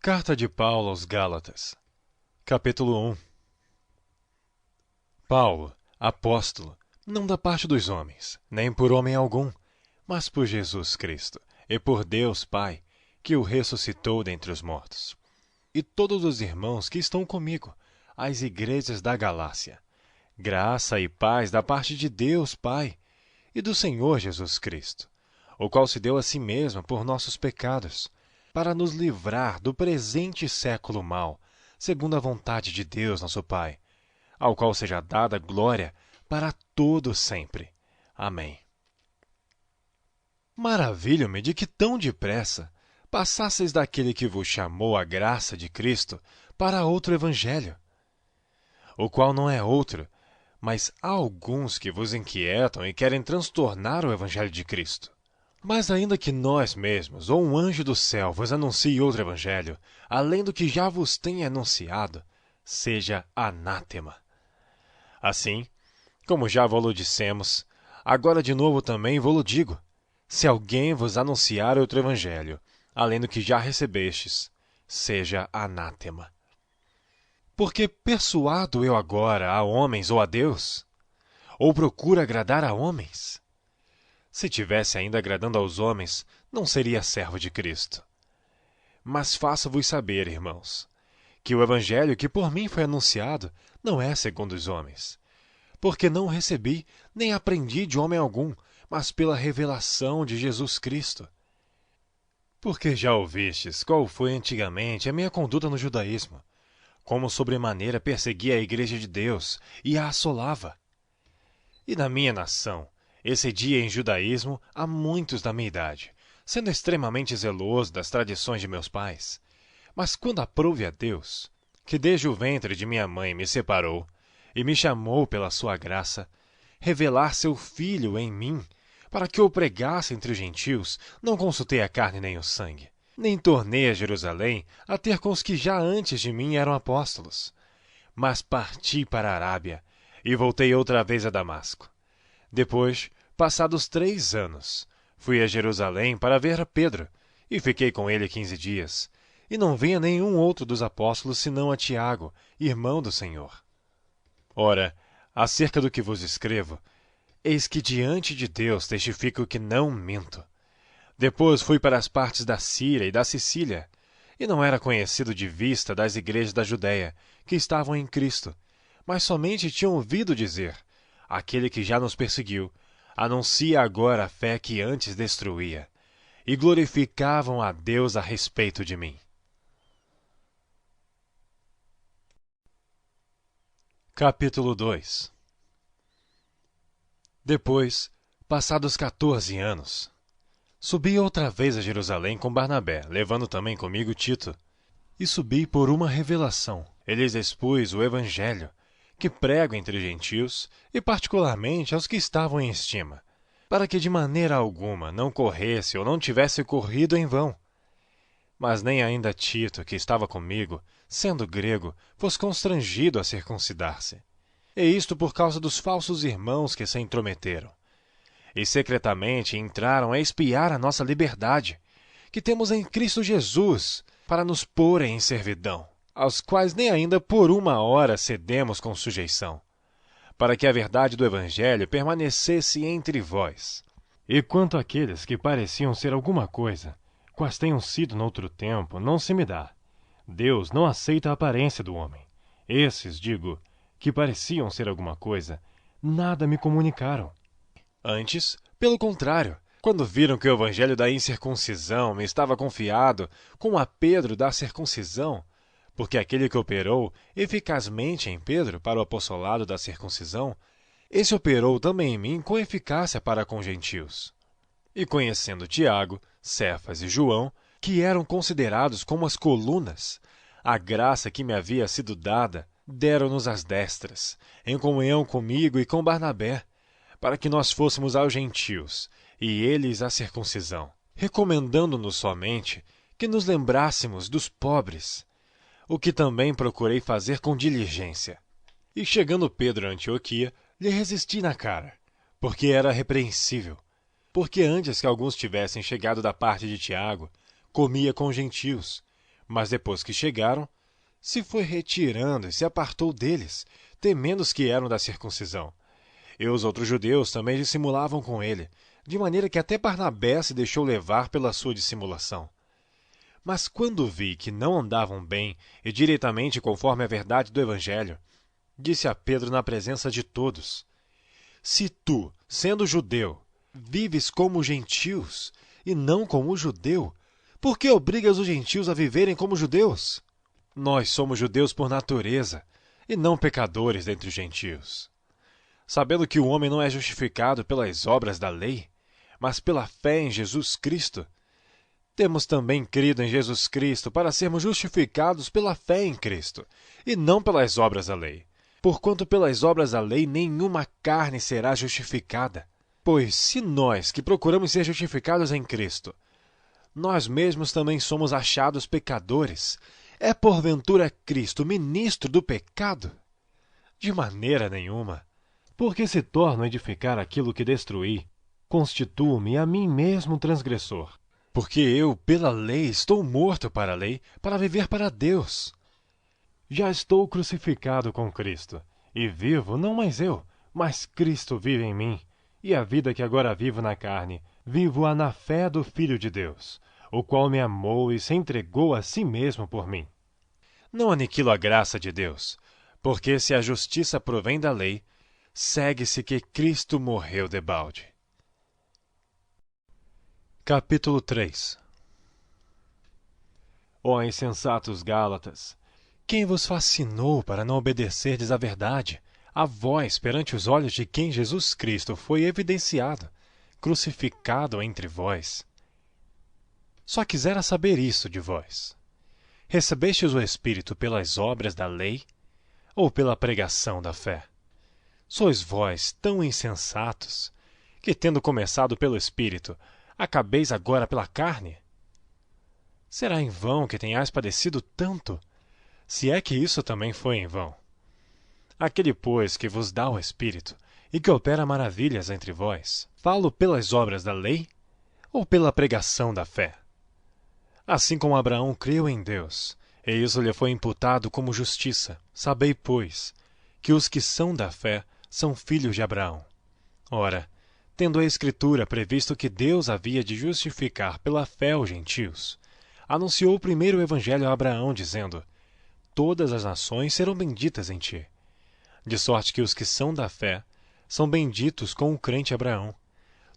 Carta de Paulo aos Gálatas, capítulo 1. Paulo, apóstolo, não da parte dos homens, nem por homem algum, mas por Jesus Cristo, e por Deus Pai, que o ressuscitou dentre os mortos. E todos os irmãos que estão comigo, às igrejas da Galácia. Graça e paz da parte de Deus Pai e do Senhor Jesus Cristo, o qual se deu a si mesmo por nossos pecados, para nos livrar do presente século mau, segundo a vontade de Deus nosso Pai, ao qual seja dada glória para todo sempre. Amém. Maravilho-me de que tão depressa passasseis daquele que vos chamou a graça de Cristo para outro evangelho, o qual não é outro, mas há alguns que vos inquietam e querem transtornar o evangelho de Cristo. Mas ainda que nós mesmos, ou um anjo do céu, vos anuncie outro evangelho, além do que já vos tenha anunciado, seja anátema. Assim, como já vô-lo dissemos, agora de novo também vô-lo digo: se alguém vos anunciar outro evangelho, além do que já recebestes, seja anátema. Porque persuado eu agora a homens ou a Deus? Ou procuro agradar a homens? Se tivesse ainda agradando aos homens, não seria servo de Cristo. Mas faço-vos saber, irmãos, que o evangelho que por mim foi anunciado não é segundo os homens. Porque não recebi, nem aprendi de homem algum, mas pela revelação de Jesus Cristo. Porque já ouvistes qual foi antigamente a minha conduta no judaísmo, como sobremaneira perseguia a igreja de Deus e a assolava. E na minha nação, excedia em judaísmo a muitos da minha idade, sendo extremamente zeloso das tradições de meus pais. Mas quando aprouve a Deus, que desde o ventre de minha mãe me separou e me chamou pela sua graça, revelar seu Filho em mim, para que o pregasse entre os gentios, não consultei a carne nem o sangue, nem tornei a Jerusalém a ter com os que já antes de mim eram apóstolos. Mas parti para a Arábia e voltei outra vez a Damasco. Depois, passados 3 anos, fui a Jerusalém para ver a Pedro, e fiquei com ele 15 dias, e não vi a nenhum outro dos apóstolos senão a Tiago, irmão do Senhor. Ora, acerca do que vos escrevo, eis que diante de Deus testifico que não minto. Depois fui para as partes da Síria e da Sicília, e não era conhecido de vista das igrejas da Judéia, que estavam em Cristo, mas somente tinham ouvido dizer: aquele que já nos perseguiu anuncia agora a fé que antes destruía, e glorificavam a Deus a respeito de mim. Capítulo 2. Depois, passados 14 anos, subi outra vez a Jerusalém com Barnabé, levando também comigo Tito, e subi por uma revelação. Ele lhes expus o evangelho, que prego entre os gentios, e particularmente aos que estavam em estima, para que de maneira alguma não corresse ou não tivesse corrido em vão. Mas nem ainda Tito, que estava comigo, sendo grego, fosse constrangido a circuncidar-se. E isto por causa dos falsos irmãos que se intrometeram. E secretamente entraram a espiar a nossa liberdade, que temos em Cristo Jesus, para nos porem em servidão, aos quais nem ainda por uma hora cedemos com sujeição, para que a verdade do Evangelho permanecesse entre vós. E quanto àqueles que pareciam ser alguma coisa, quais tenham sido noutro tempo, não se me dá. Deus não aceita a aparência do homem. Esses, digo, que pareciam ser alguma coisa, nada me comunicaram. Antes, pelo contrário, quando viram que o evangelho da incircuncisão me estava confiado, com a Pedro da circuncisão, porque aquele que operou eficazmente em Pedro para o apostolado da circuncisão, esse operou também em mim com eficácia para com gentios. E conhecendo Tiago, Cefas e João, que eram considerados como as colunas, a graça que me havia sido dada, deram-nos as destras, em comunhão comigo e com Barnabé, para que nós fôssemos aos gentios, e eles à circuncisão, recomendando-nos somente que nos lembrássemos dos pobres, o que também procurei fazer com diligência. E chegando Pedro a Antioquia, lhe resisti na cara, porque era repreensível, porque antes que alguns tivessem chegado da parte de Tiago, comia com gentios, Mas depois que chegaram, se foi retirando e se apartou deles, temendo os que eram da circuncisão. E os outros judeus também dissimulavam com ele, de maneira que até Barnabé se deixou levar pela sua dissimulação. Mas quando vi que não andavam bem e diretamente conforme a verdade do Evangelho, disse a Pedro na presença de todos: Se tu, sendo judeu, vives como gentios e não como judeu, por que obrigas os gentios a viverem como judeus? Nós somos judeus por natureza e não pecadores dentre os gentios. Sabendo que o homem não é justificado pelas obras da lei, mas pela fé em Jesus Cristo, temos também crido em Jesus Cristo para sermos justificados pela fé em Cristo, e não pelas obras da lei. Porquanto pelas obras da lei nenhuma carne será justificada. Pois se nós que procuramos ser justificados em Cristo, nós mesmos também somos achados pecadores, é porventura Cristo ministro do pecado? De maneira nenhuma. Porque se torno a edificar aquilo que destruí, constituo-me a mim mesmo transgressor. Porque eu, pela lei, estou morto para a lei, para viver para Deus. Já estou crucificado com Cristo, e vivo não mais eu, mas Cristo vive em mim. E a vida que agora vivo na carne, vivo-a na fé do Filho de Deus, o qual me amou e se entregou a si mesmo por mim. Não aniquilo a graça de Deus, porque se a justiça provém da lei, segue-se que Cristo morreu debalde. Capítulo 3. Ó insensatos Gálatas, quem vos fascinou para não obedecerdes à verdade, a vós perante os olhos de quem Jesus Cristo foi evidenciado, crucificado entre vós? Só quisera saber isso de vós. Recebestes o Espírito pelas obras da lei ou pela pregação da fé? Sois vós tão insensatos, que tendo começado pelo Espírito, acabeis agora pela carne? Será em vão que tenhais padecido tanto, se é que isso também foi em vão? Aquele, pois, que vos dá o Espírito, e que opera maravilhas entre vós, falo pelas obras da lei, ou pela pregação da fé? Assim como Abraão creu em Deus, e isso lhe foi imputado como justiça, sabei, pois, que os que são da fé são filhos de Abraão. Ora, tendo a Escritura previsto que Deus havia de justificar pela fé os gentios, anunciou primeiro o Evangelho a Abraão, dizendo: Todas as nações serão benditas em ti. De sorte que os que são da fé são benditos com o crente Abraão.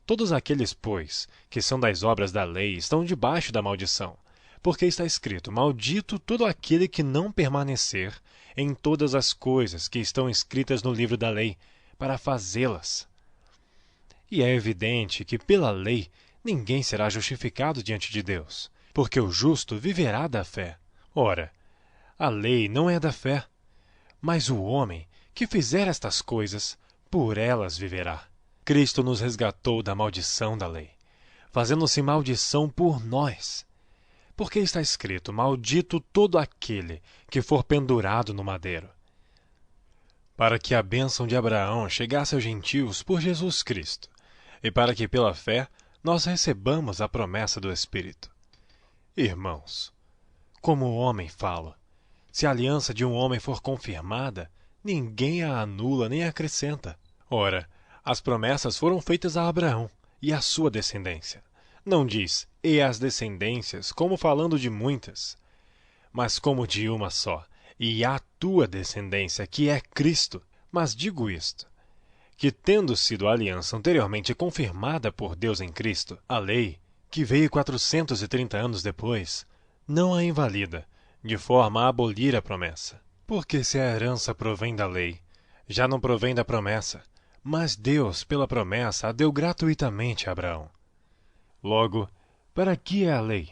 Todos aqueles, pois, que são das obras da lei estão debaixo da maldição, porque está escrito: Maldito todo aquele que não permanecer em todas as coisas que estão escritas no livro da lei, para fazê-las. E é evidente que pela lei ninguém será justificado diante de Deus, porque o justo viverá da fé. Ora, a lei não é da fé, mas o homem que fizer estas coisas, por elas viverá. Cristo nos resgatou da maldição da lei, fazendo-se maldição por nós. Porque está escrito: Maldito todo aquele que for pendurado no madeiro. Para que a bênção de Abraão chegasse aos gentios por Jesus Cristo, e para que pela fé nós recebamos a promessa do Espírito. Irmãos, como o homem fala, se a aliança de um homem for confirmada, ninguém a anula nem acrescenta. Ora, as promessas foram feitas a Abraão e à sua descendência. Não diz, e as descendências, como falando de muitas, mas como de uma só, e a tua descendência, que é Cristo. Mas digo isto, que tendo sido a aliança anteriormente confirmada por Deus em Cristo, a lei, que veio 430 anos depois, não a invalida, de forma a abolir a promessa. Porque se a herança provém da lei, já não provém da promessa, mas Deus, pela promessa, a deu gratuitamente a Abraão. Logo, para que é a lei?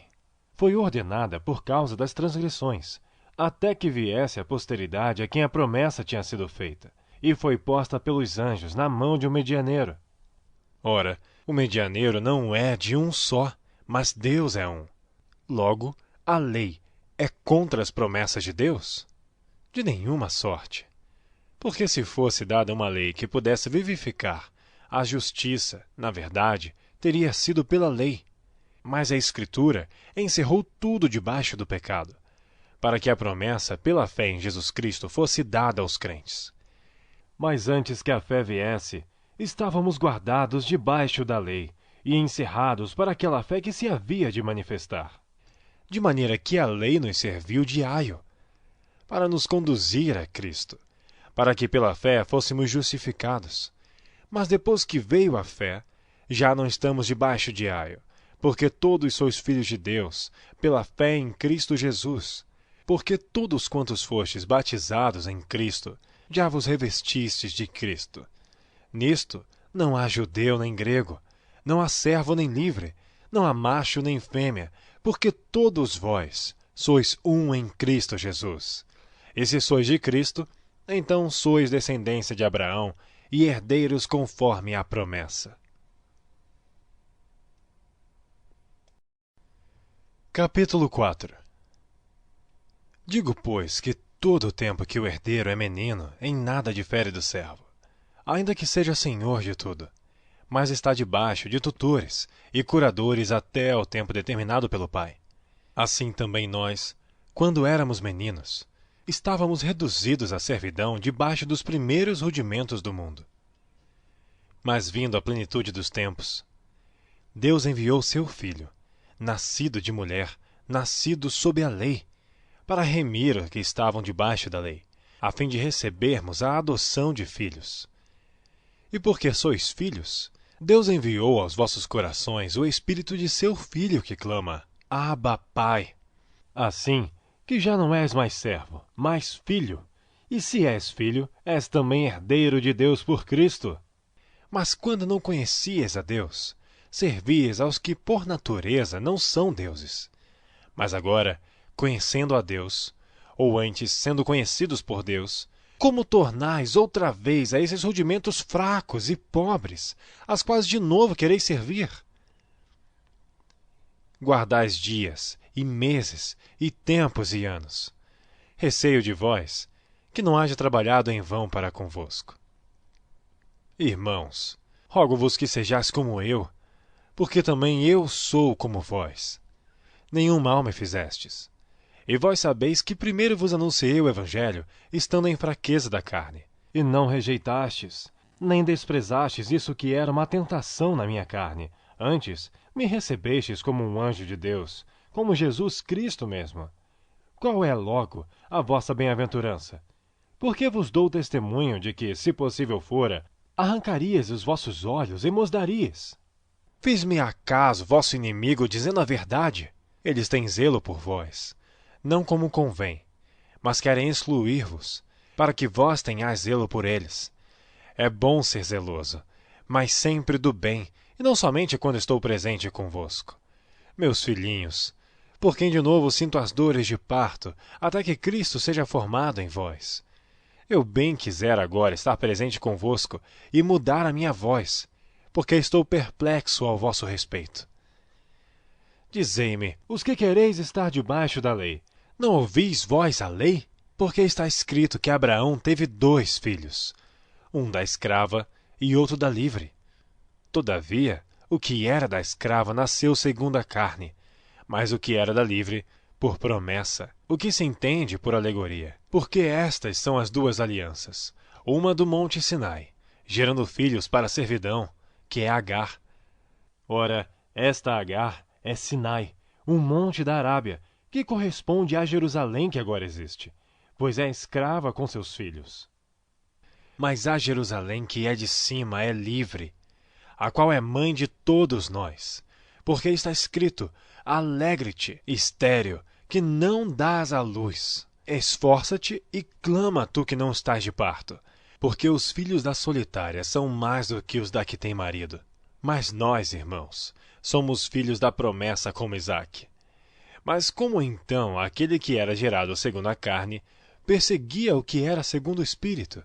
Foi ordenada por causa das transgressões, até que viesse a posteridade a quem a promessa tinha sido feita, e foi posta pelos anjos na mão de um medianeiro. Ora, o medianeiro não é de um só, mas Deus é um. Logo, a lei é contra as promessas de Deus? De nenhuma sorte. Porque se fosse dada uma lei que pudesse vivificar, a justiça, na verdade, teria sido pela lei. Mas a Escritura encerrou tudo debaixo do pecado, para que a promessa pela fé em Jesus Cristo fosse dada aos crentes. Mas antes que a fé viesse, estávamos guardados debaixo da lei e encerrados para aquela fé que se havia de manifestar. De maneira que a lei nos serviu de aio, para nos conduzir a Cristo, para que pela fé fôssemos justificados. Mas depois que veio a fé, já não estamos debaixo de aio, porque todos sois filhos de Deus, pela fé em Cristo Jesus. Porque todos quantos fostes batizados em Cristo, já vos revestistes de Cristo. Nisto não há judeu nem grego, não há servo nem livre, não há macho nem fêmea, porque todos vós sois um em Cristo Jesus. E se sois de Cristo, então sois descendência de Abraão e herdeiros conforme a promessa. Capítulo 4. Digo, pois, que todo o tempo que o herdeiro é menino, em nada difere do servo, ainda que seja senhor de tudo, mas está debaixo de tutores e curadores até ao tempo determinado pelo pai. Assim também nós, quando éramos meninos, estávamos reduzidos à servidão debaixo dos primeiros rudimentos do mundo. Mas vindo a plenitude dos tempos, Deus enviou seu Filho, nascido de mulher, nascido sob a lei, para remir os que estavam debaixo da lei, a fim de recebermos a adoção de filhos. E porque sois filhos, Deus enviou aos vossos corações o Espírito de seu Filho que clama, Abba, Pai. Assim que já não és mais servo, mas filho, e se és filho, és também herdeiro de Deus por Cristo. Mas quando não conhecias a Deus, servias aos que por natureza não são deuses. Mas agora, conhecendo a Deus, ou antes sendo conhecidos por Deus, como tornais outra vez a esses rudimentos fracos e pobres, as quais de novo quereis servir? Guardais dias, e meses, e tempos e anos. Receio de vós, que não haja trabalhado em vão para convosco. Irmãos, rogo-vos que sejais como eu, porque também eu sou como vós. Nenhum mal me fizestes. E vós sabeis que primeiro vos anunciei o Evangelho, estando em fraqueza da carne. E não rejeitastes, nem desprezastes isso que era uma tentação na minha carne. Antes, me recebestes como um anjo de Deus, como Jesus Cristo mesmo. Qual é, logo, a vossa bem-aventurança? Porque vos dou testemunho de que, se possível fora, arrancarias os vossos olhos e mos darias. Fiz-me acaso vosso inimigo dizendo a verdade? Eles têm zelo por vós, não como convém, mas querem excluir-vos, para que vós tenhais zelo por eles. É bom ser zeloso, mas sempre do bem, e não somente quando estou presente convosco. Meus filhinhos, por quem de novo sinto as dores de parto, até que Cristo seja formado em vós. Eu bem quisera agora estar presente convosco e mudar a minha voz, porque estou perplexo ao vosso respeito. Dizei-me, Os que quereis estar debaixo da lei, não ouvis vós a lei? Porque está escrito que Abraão teve 2 filhos, um da escrava e outro da livre. Todavia, o que era da escrava nasceu segundo a carne, mas o que era da livre, por promessa, o que se entende por alegoria. Porque estas são as 2 alianças, uma do monte Sinai, gerando filhos para a servidão, que é Agar. Ora, esta Agar é Sinai, um monte da Arábia, que corresponde a Jerusalém que agora existe, pois é escrava com seus filhos. Mas a Jerusalém que é de cima é livre, a qual é mãe de todos nós, porque está escrito, alegre-te, estéril, que não dás à luz. Esforça-te e clama tu que não estás de parto, porque os filhos da solitária são mais do que os da que tem marido. Mas nós, irmãos, somos filhos da promessa como Isaque. Mas como então aquele que era gerado segundo a carne perseguia o que era segundo o Espírito,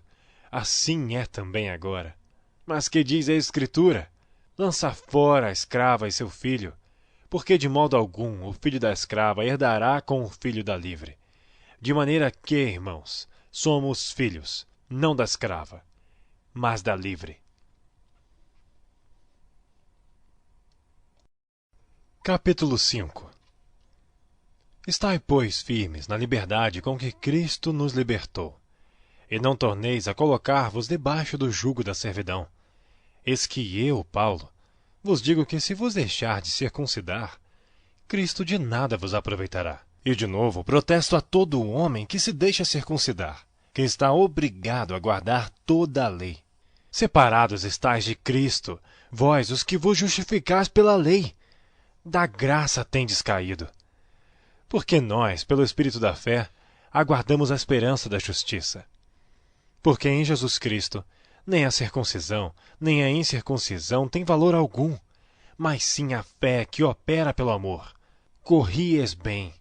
assim é também agora. Mas que diz a Escritura? Lança fora a escrava e seu filho, porque de modo algum o filho da escrava herdará com o filho da livre. De maneira que, irmãos, somos filhos, não da escrava, mas da livre. Capítulo 5. Estai, pois, firmes na liberdade com que Cristo nos libertou, e não torneis a colocar-vos debaixo do jugo da servidão. Eis que eu, Paulo, vos digo que se vos deixardes circuncidar, Cristo de nada vos aproveitará. E de novo protesto a todo homem que se deixa circuncidar, que está obrigado a guardar toda a lei. Separados estáis de Cristo, vós os que vos justificais pela lei. Da graça tendes caído. Porque nós, pelo Espírito da fé, aguardamos a esperança da justiça. Porque em Jesus Cristo, nem a circuncisão, nem a incircuncisão tem valor algum, mas sim a fé que opera pelo amor. Corrieis bem.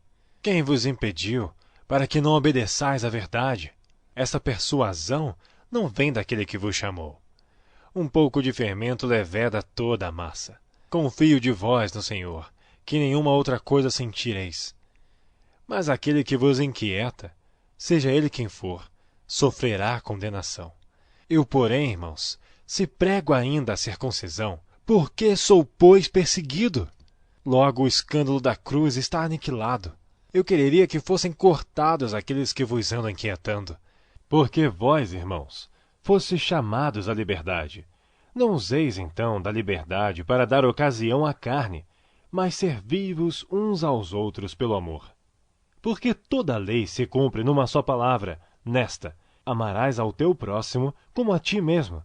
Quem vos impediu, para que não obedeçais à verdade? Essa persuasão não vem daquele que vos chamou. Um pouco de fermento leveda toda a massa. Confio de vós no Senhor, que nenhuma outra coisa sentireis. Mas aquele que vos inquieta, seja ele quem for, sofrerá condenação. Eu, porém, irmãos, se prego ainda a circuncisão, por que sou, pois, perseguido? Logo o escândalo da cruz está aniquilado. Eu quereria que fossem cortados aqueles que vos andam inquietando. Porque vós, irmãos, fostes chamados à liberdade. Não useis, então, da liberdade para dar ocasião à carne, mas servi-vos uns aos outros pelo amor. Porque toda a lei se cumpre numa só palavra, nesta: amarás ao teu próximo como a ti mesmo.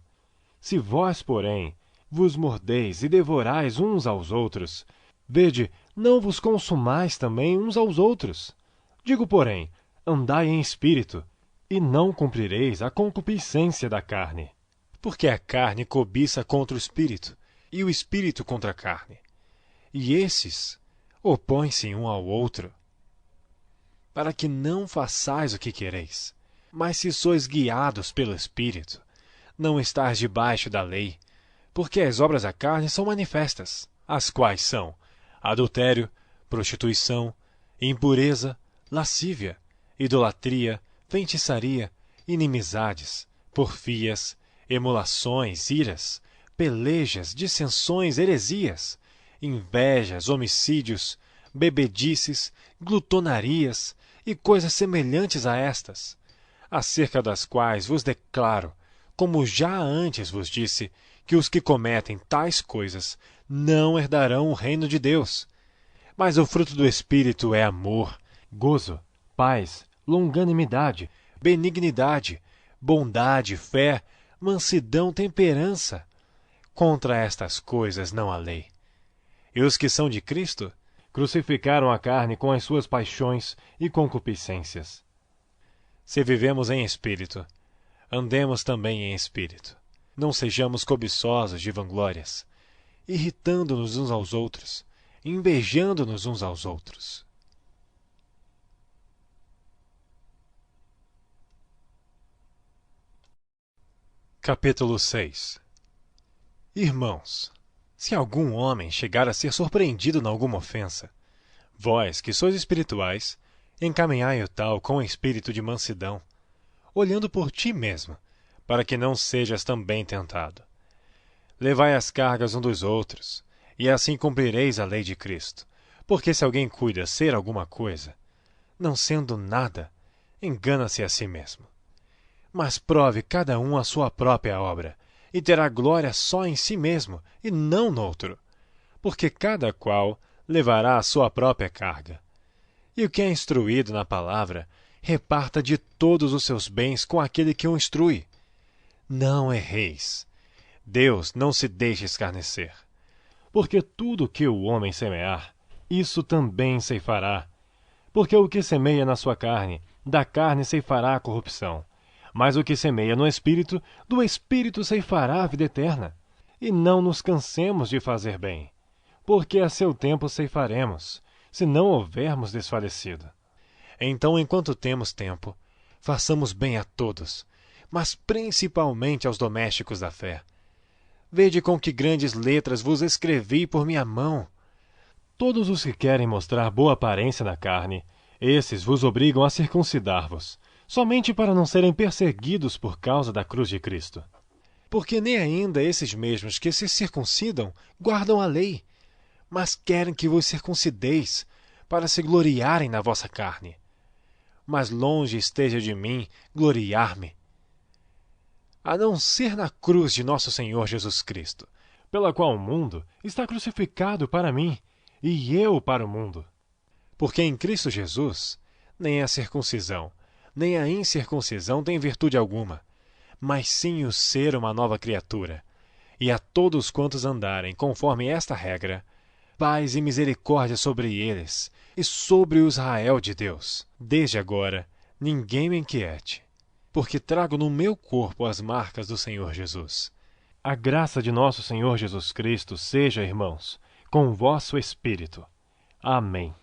Se vós, porém, vos mordeis e devorais uns aos outros, vede, não vos consumais também uns aos outros. Digo, porém, andai em espírito, e não cumprireis a concupiscência da carne. Porque a carne cobiça contra o espírito, e o espírito contra a carne. E esses opõem-se um ao outro, para que não façais o que quereis. Mas se sois guiados pelo Espírito, não estáis debaixo da lei, porque as obras da carne são manifestas, as quais são adultério, prostituição, impureza, lascívia, idolatria, feitiçaria, inimizades, porfias, emulações, iras, pelejas, dissensões, heresias, invejas, homicídios, bebedices, glutonarias e coisas semelhantes a estas, acerca das quais vos declaro, como já antes vos disse, que os que cometem tais coisas não herdarão o reino de Deus. Mas o fruto do Espírito é amor, gozo, paz, longanimidade, benignidade, bondade, fé, mansidão, temperança. Contra estas coisas não há lei. E os que são de Cristo crucificaram a carne com as suas paixões e concupiscências. Se vivemos em espírito, andemos também em espírito. Não sejamos cobiçosos de vanglórias, irritando-nos uns aos outros, invejando-nos uns aos outros. Capítulo 6. Irmãos, se algum homem chegar a ser surpreendido em alguma ofensa, vós, que sois espirituais, encaminhai o tal com espírito de mansidão, olhando por ti mesmo, para que não sejas também tentado. Levai as cargas um dos outros, e assim cumprireis a lei de Cristo. Porque se alguém cuida ser alguma coisa, não sendo nada, engana-se a si mesmo. Mas prove cada um a sua própria obra, e terá glória só em si mesmo, e não noutro, porque cada qual levará a sua própria carga. E o que é instruído na palavra, reparta de todos os seus bens com aquele que o instrui. Não erreis. Deus não se deixa escarnecer. Porque tudo que o homem semear, isso também ceifará. Porque o que semeia na sua carne, da carne ceifará a corrupção. Mas o que semeia no Espírito, do Espírito ceifará a vida eterna. E não nos cansemos de fazer bem, porque a seu tempo ceifaremos, se não houvermos desfalecido. Então, enquanto temos tempo, façamos bem a todos, mas principalmente aos domésticos da fé. Vede com que grandes letras vos escrevi por minha mão. Todos os que querem mostrar boa aparência na carne, esses vos obrigam a circuncidar-vos, somente para não serem perseguidos por causa da cruz de Cristo. Porque nem ainda esses mesmos que se circuncidam guardam a lei, mas querem que vos circuncideis, para se gloriarem na vossa carne. Mas longe esteja de mim gloriar-me, a não ser na cruz de nosso Senhor Jesus Cristo, pela qual o mundo está crucificado para mim, e eu para o mundo. Porque em Cristo Jesus, nem a circuncisão, nem a incircuncisão tem virtude alguma, mas sim o ser uma nova criatura. E a todos quantos andarem conforme esta regra, paz e misericórdia sobre eles e sobre o Israel de Deus. Desde agora, ninguém me inquiete, porque trago no meu corpo as marcas do Senhor Jesus. A graça de nosso Senhor Jesus Cristo seja, irmãos, com o vosso espírito. Amém.